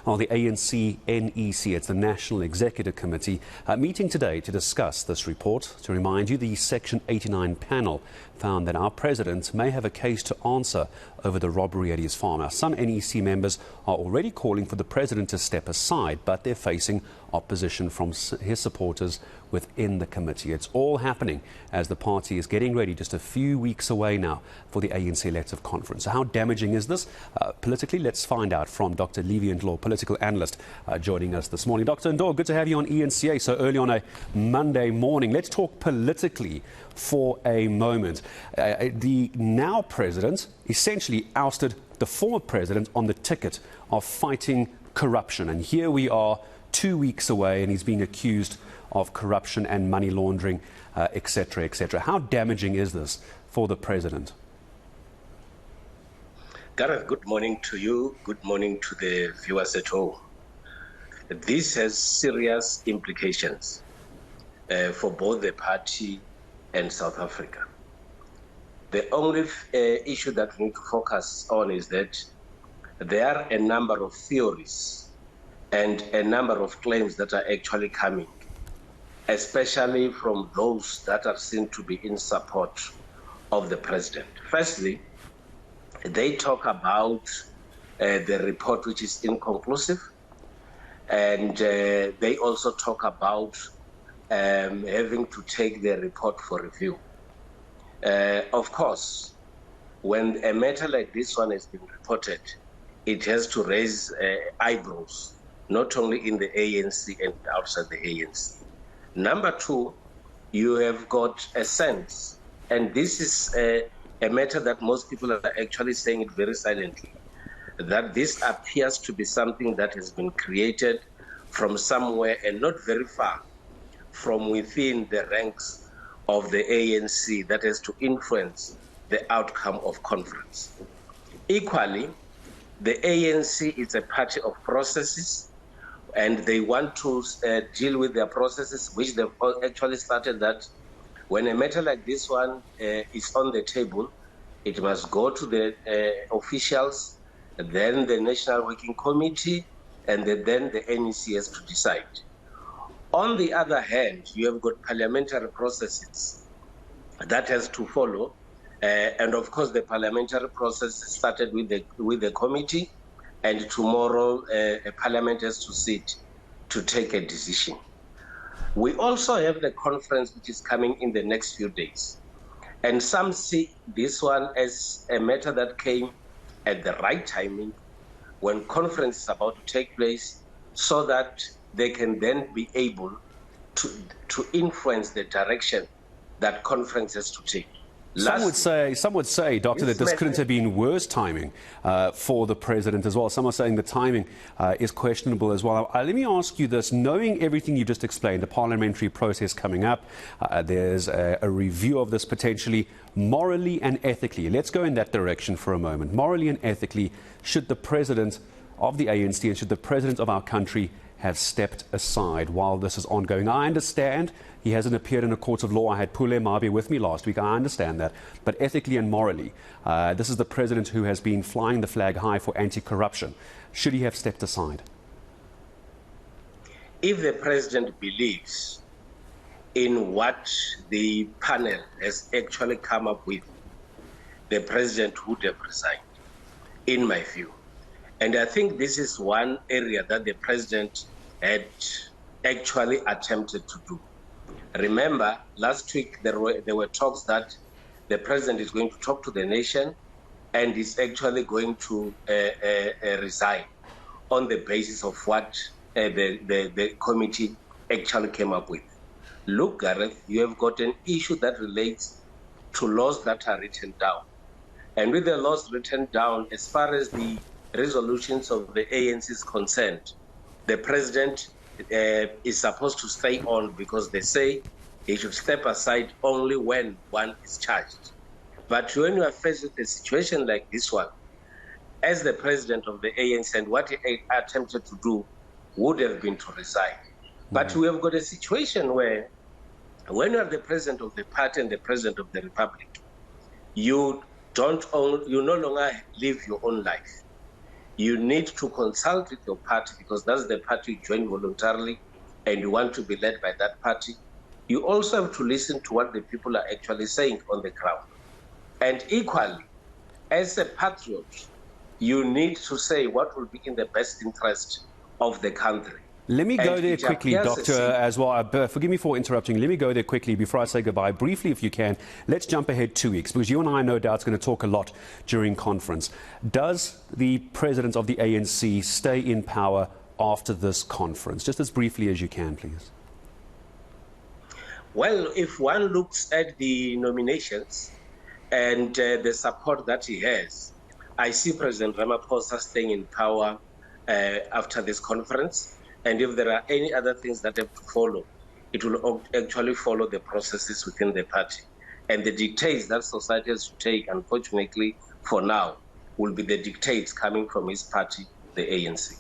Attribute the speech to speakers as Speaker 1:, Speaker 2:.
Speaker 1: Well, the ANC NEC, it's the National Executive Committee, meeting today to discuss this report. To remind you, the Section 89 panel found that our president may have a case to answer over the robbery at his farm. Now, some NEC members are already calling for the president to step aside, but they're facing opposition from his supporters within the committee. It's all happening as the party is getting ready, just a few weeks away now, for the ANC elective conference. So how damaging is this politically? Let's find out from Dr. Levy Ndou, political analyst, joining us this morning. Dr. Ndou, good to have you on eNCA so early on a Monday morning. Let's talk politically for a moment. The now president essentially ousted the former president on the ticket of fighting corruption. And here we are 2 weeks away and he's being accused of corruption and money laundering, etc., etc. How damaging is this for the president?
Speaker 2: Gareth, good morning to you. Good morning to the viewers at home. This has serious implications for both the party and South Africa. The only issue that we need to focus on is that there are a number of theories and a number of claims that are actually coming, especially from those that are seen to be in support of the president. Firstly, they talk about the report which is inconclusive, and they also talk about having to take the report for review. Of course, when a matter like this one has been reported, it has to raise eyebrows, not only in the ANC and outside the ANC. Number two, you have got a sense, and this is a matter that most people are actually saying it very silently, that this appears to be something that has been created from somewhere and not very far from within the ranks of the ANC that has to influence the outcome of conference. Equally, the ANC is a party of processes, and they want to deal with their processes, which they've actually started that when a matter like this one is on the table, it must go to the officials, then the National Working Committee, and then the NEC has to decide. On the other hand, you have got parliamentary processes that has to follow, and of course the parliamentary process started with the committee, and tomorrow a parliament has to sit to take a decision. We also have the conference which is coming in the next few days. And some see this one as a matter that came at the right timing when conference is about to take place, so that they can then be able to influence the direction that conference has to take.
Speaker 1: Some would say, Doctor, that this couldn't have been worse timing for the president as well. Some are saying the timing is questionable as well. Let me ask you this. Knowing everything you just explained, the parliamentary process coming up, there's a review of this potentially, morally and ethically. Let's go in that direction for a moment. Morally and ethically, should the president of the ANC and should the president of our country have stepped aside while this is ongoing? I understand he hasn't appeared in a court of law. I had Phala Phala with me last week. I understand that. But ethically and morally, this is the president who has been flying the flag high for anti-corruption. Should he have stepped aside?
Speaker 2: If the president believes in what the panel has actually come up with, the president would have resigned, in my view. And I think this is one area that the president had actually attempted to do. Remember, last week there were talks that the president is going to talk to the nation and is actually going to resign on the basis of what the committee actually came up with. Look, Gareth, you have got an issue that relates to laws that are written down. And with the laws written down, as far as the resolutions of the ANC is concerned, the president is supposed to stay on, because they say he should step aside only when one is charged. But when you are faced with a situation like this one, as the president of the ANC, and what he attempted to do would have been to resign. But we have got a situation where when you are the president of the party and the president of the republic, you no longer live your own life. you need to consult with your party, because that's the party you join voluntarily and you want to be led by that party. You also have to listen to what the people are actually saying on the ground. And equally, as a patriot, you need to say what will be in the best interest of the country.
Speaker 1: Let me go there quickly, Doctor, as well. Forgive me for interrupting. Let me go there quickly before I say goodbye. Briefly, if you can, let's jump ahead 2 weeks, because you and I, no doubt, are going to talk a lot during conference. Does the president of the ANC stay in power after this conference? Just as briefly as you can, please.
Speaker 2: Well, if one looks at the nominations and the support that he has, I see President Ramaphosa staying in power after this conference. And if there are any other things that have to follow, it will actually follow the processes within the party. And the dictates that society has to take, unfortunately, for now, will be the dictates coming from his party, the ANC.